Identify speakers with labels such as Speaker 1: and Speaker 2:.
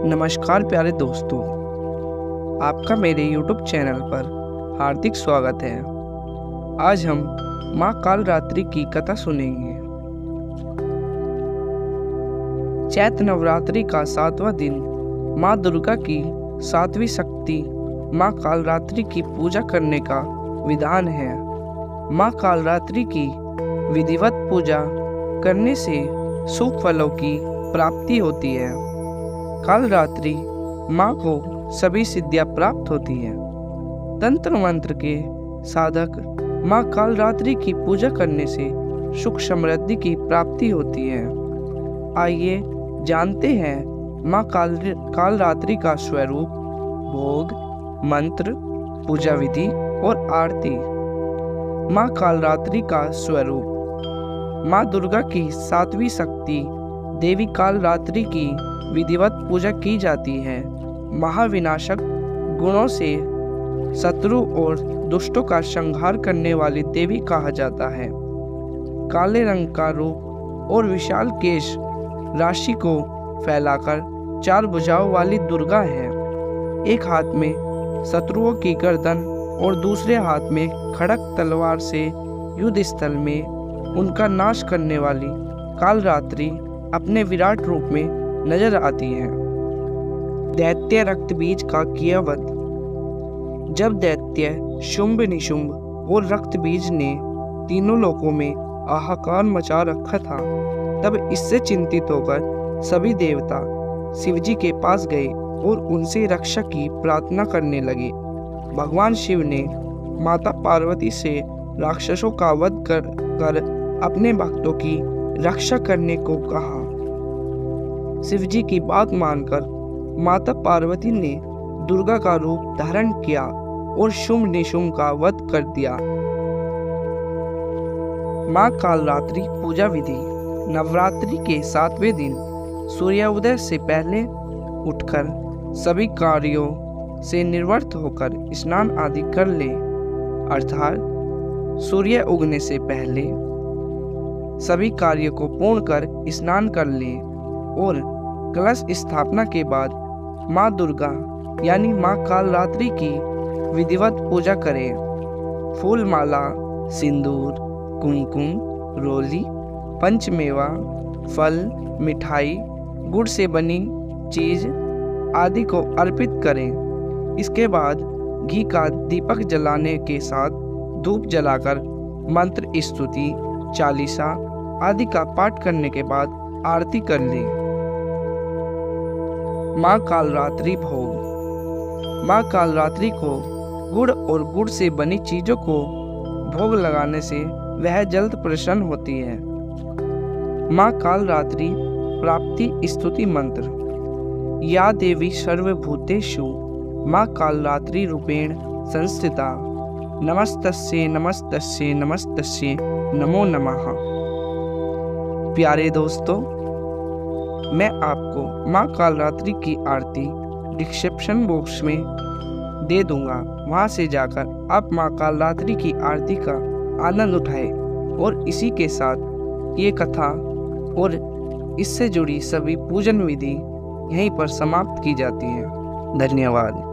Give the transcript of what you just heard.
Speaker 1: नमस्कार प्यारे दोस्तों, आपका मेरे YouTube चैनल पर हार्दिक स्वागत है। आज हम माँ कालरात्रि की कथा सुनेंगे। चैत्र नवरात्रि का 7वां दिन माँ दुर्गा की 7वीं शक्ति माँ कालरात्रि की पूजा करने का विधान है। माँ कालरात्रि की विधिवत पूजा करने से शुभ फलों की प्राप्ति होती है। कालरात्रि माँ को सभी सिद्धियां प्राप्त होती हैं। तंत्र मंत्र के साधक माँ कालरात्रि की पूजा करने से सुख समृद्धि की प्राप्ति होती है। आइए जानते हैं माँ कालरात्रि का स्वरूप, भोग, मंत्र, पूजा विधि और आरती। माँ कालरात्रि का स्वरूप। माँ दुर्गा की 7वीं शक्ति देवी कालरात्रि की विधिवत पूजा की जाती है। महाविनाशक गुणों से शत्रु और दुष्टों का संहार करने वाली देवी कहा जाता है। काले रंग का रूप और विशाल केश राशि को फैलाकर 4 भुजाओं वाली दुर्गा है। एक हाथ में शत्रुओं की गर्दन और दूसरे हाथ में खड़क तलवार से युद्ध स्थल में उनका नाश करने वाली कालरात्रि अपने विराट रूप में नजर आती है। दैत्य रक्तबीज का किया वध। जब दैत्य शुंभ, निशुंभ और रक्तबीज ने तीनों लोकों में हाहाकार मचा रखा था, तब इससे चिंतित होकर सभी देवता शिवजी के पास गए और उनसे रक्षा की प्रार्थना करने लगे। भगवान शिव ने माता पार्वती से राक्षसों का वध कर अपने भक्तों की रक्षा करने को कहा। शिवजी की बात मानकर माता पार्वती ने दुर्गा का रूप धारण किया और शुंभ निशुंभ का वध कर दिया। माँ कालरात्रि पूजा विधि। नवरात्रि के 7वें दिन सूर्योदय से पहले उठकर सभी कार्यों से निवृत्त होकर स्नान आदि कर ले, अर्थात सूर्य उगने से पहले सभी कार्यों को पूर्ण कर स्नान कर ले और कलश स्थापना के बाद माँ दुर्गा यानी माँ कालरात्रि की विधिवत पूजा करें। फूल माला, सिंदूर, कुमकुम, रोली, पंचमेवा, फल, मिठाई, गुड़ से बनी चीज आदि को अर्पित करें। इसके बाद घी का दीपक जलाने के साथ धूप जलाकर मंत्र, स्तुति, चालीसा आदि का पाठ करने के बाद आरती कर लें। माँ कालरात्रि भोग। माँ कालरात्रि को गुड़ और गुड़ से बनी चीजों को भोग लगाने से वह जल्द प्रसन्न होती है। माँ कालरात्रि प्राप्ति स्तुति मंत्र। या देवी सर्वभूतेषु माँ कालरात्रि रूपेण संस्थिता, नमस्तस्यै नमस्तस्यै नमस्तस्यै नमो नमः। प्यारे दोस्तों, मैं आपको माँ कालरात्रि की आरती डिस्क्रिप्शन बॉक्स में दे दूंगा। वहां से जाकर आप माँ कालरात्रि की आरती का आनंद उठाएं। और इसी के साथ ये कथा और इससे जुड़ी सभी पूजन विधि यहीं पर समाप्त की जाती है। धन्यवाद।